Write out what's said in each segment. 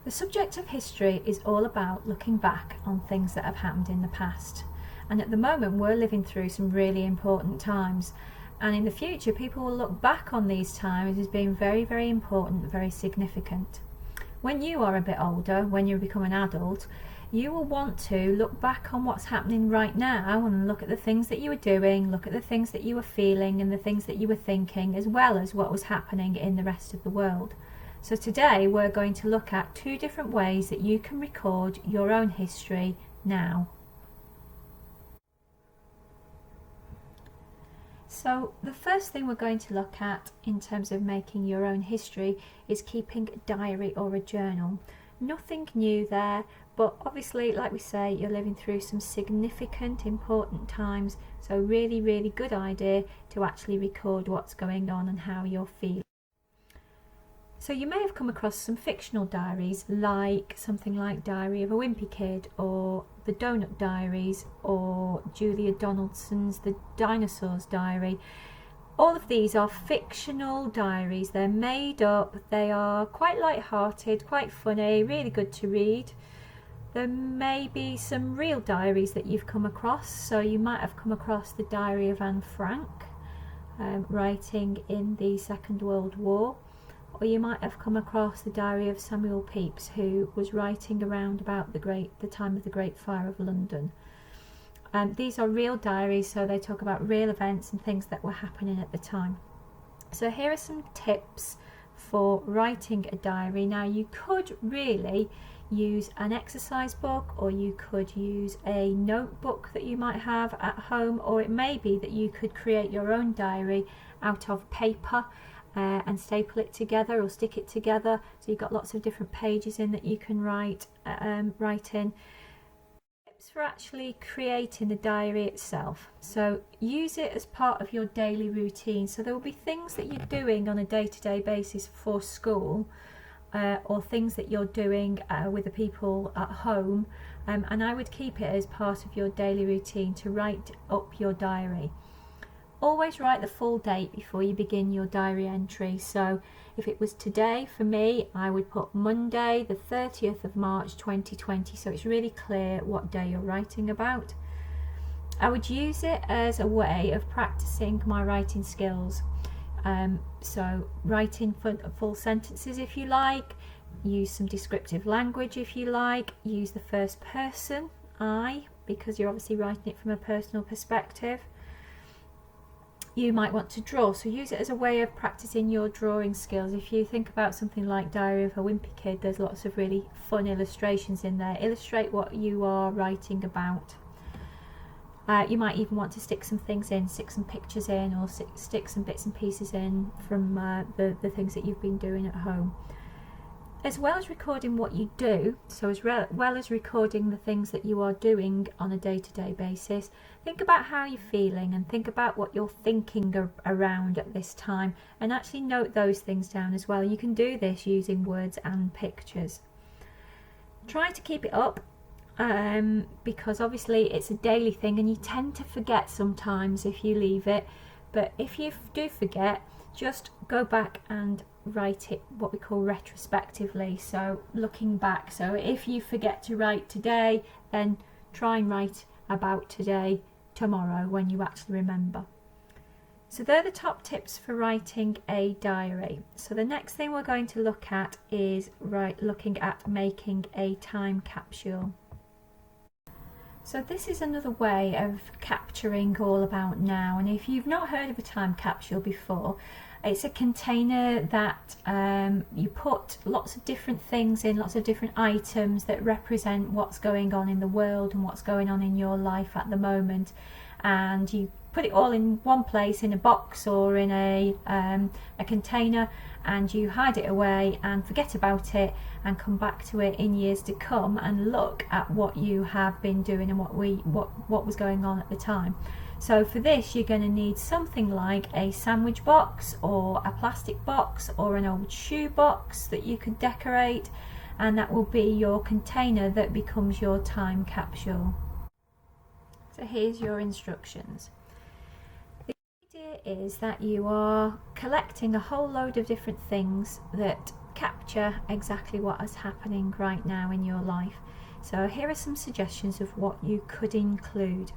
The subject of history is all about looking back on things that have happened in the past. And at the moment we're living through some really important times. And in the future people will look back on these times as being very, very important, very significant. When you are a bit older, when you become an adult, you will want to look back on what's happening right now and look at the things that you were doing, look at the things that you were feeling and the things that you were thinking, as well as what was happening in the rest of the world. So today we're going to look at 2 different ways that you can record your own history now. So the first thing we're going to look at in terms of making your own history is keeping a diary or a journal. Nothing new there, but obviously, like we say, you're living through some significant, important times, so really, really good idea to actually record what's going on and how you're feeling. So you may have come across some fictional diaries, like something like Diary of a Wimpy Kid, or the Donut Diaries, or Julia Donaldson's The Dinosaur's Diary. All of these are fictional diaries. They're made up, they are quite light-hearted, quite funny, really good to read. There may be some real diaries that you've come across, so you might have come across the Diary of Anne Frank, writing in the Second World War. Or you might have come across the Diary of Samuel Pepys, who was writing around about the time of the Great Fire of London. These are real diaries, so they talk about real events and things that were happening at the time. So here are some tips for writing a diary. Now you could really use an exercise book, or you could use a notebook that you might have at home, or it may be that you could create your own diary out of paper and staple it together or stick it together, so you've got lots of different pages in that you can write in. Tips for actually creating the diary itself. So use it as part of your daily routine. So there will be things that you're doing on a day-to-day basis for school, or things that you're doing with the people at home, and I would keep it as part of your daily routine to write up your diary. Always write the full date before you begin your diary entry. So if it was today, for me, I would put Monday the 30th of March 2020, so it's really clear what day you're writing about. I would use it as a way of practicing my writing skills. So writing full sentences if you like, use some descriptive language if you like, use the first person, I, because you're obviously writing it from a personal perspective. You might want to draw, so use it as a way of practicing your drawing skills. If you think about something like Diary of a Wimpy Kid, there's lots of really fun illustrations in there. Illustrate what you are writing about. You might even want to stick some things in, stick some pictures in, or stick some bits and pieces in from the things that you've been doing at home. As well as recording what you do, so as well as recording the things that you are doing on a day-to-day basis, think about how you're feeling and think about what you're thinking around at this time, and actually note those things down as well. You can do this using words and pictures. Try to keep it up, because obviously it's a daily thing and you tend to forget sometimes if you leave it, but if you do forget, just go back and write it what we call retrospectively, so looking back. So if you forget to write today, then try and write about today tomorrow when you actually remember. So they're the top tips for writing a diary. So the next thing we're going to look at is looking at making a time capsule. So this is another way of capturing all about now, and if you've not heard of a time capsule before, it's a container that you put lots of different things in, lots of different items that represent what's going on in the world and what's going on in your life at the moment, and you put it all in one place in a box or in a container, and you hide it away and forget about it and come back to it in years to come and look at what you have been doing and what was going on at the time. So for this you're going to need something like a sandwich box or a plastic box or an old shoe box that you could decorate, and that will be your container that becomes your time capsule. So here's your instructions. The idea is that you are collecting a whole load of different things that capture exactly what is happening right now in your life. So here are some suggestions of what you could include.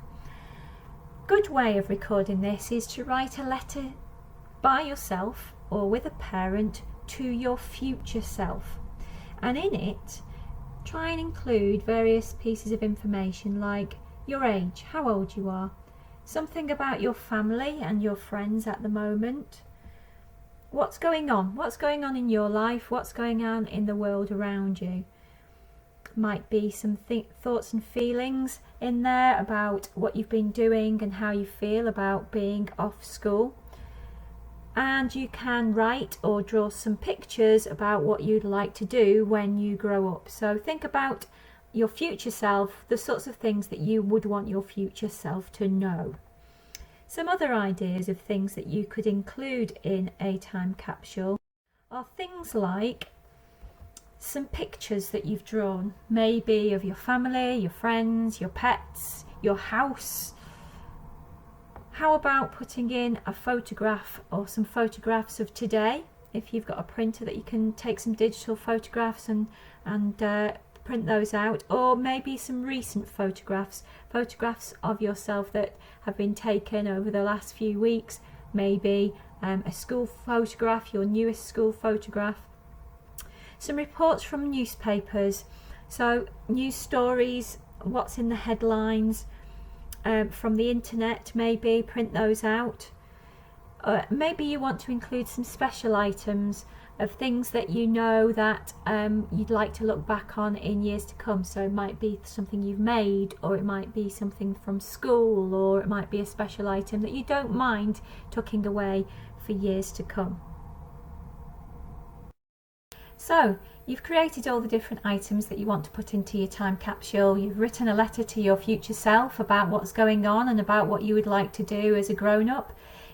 Good way of recording this is to write a letter by yourself or with a parent to your future self, and in it try and include various pieces of information like your age, how old you are, something about your family and your friends at the moment, what's going on in your life, what's going on in the world around you. Might be some thoughts and feelings in there about what you've been doing and how you feel about being off school. And you can write or draw some pictures about what you'd like to do when you grow up. So think about your future self, the sorts of things that you would want your future self to know. Some other ideas of things that you could include in a time capsule are things like some pictures that you've drawn, maybe of your family, your friends, your pets, your house. How about putting in a photograph or some photographs of today? If you've got a printer that you can take some digital photographs and print those out, or maybe some recent photographs of yourself that have been taken over the last few weeks, maybe a school photograph, your newest school photograph. Some reports from newspapers, so news stories, what's in the headlines, from the internet, maybe print those out. Maybe you want to include some special items of things that you know that you'd like to look back on in years to come. So it might be something you've made, or it might be something from school, or it might be a special item that you don't mind tucking away for years to come. So you've created all the different items that you want to put into your time capsule. You've written a letter to your future self about what's going on and about what you would like to do as a grown-up.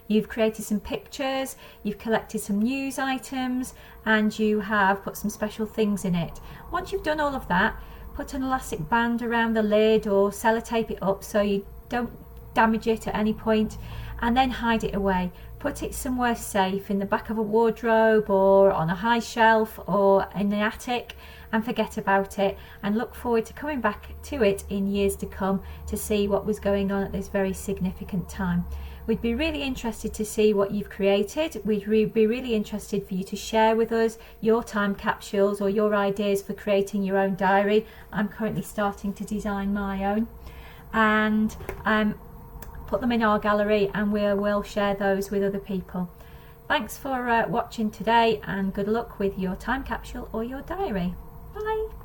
You've created some pictures, you've collected some news items, and you have put some special things in it. Once you've done all of that, put an elastic band around the lid or sellotape it up so you don't damage it at any point, and then hide it away. Put it somewhere safe, in the back of a wardrobe or on a high shelf or in the attic, and forget about it, and look forward to coming back to it in years to come to see what was going on at this very significant time. We'd be really interested to see what you've created. We'd be really interested for you to share with us your time capsules or your ideas for creating your own diary. I'm currently starting to design my own, and put them in our gallery, and we will share those with other people. Thanks for watching today, and good luck with your time capsule or your diary. Bye.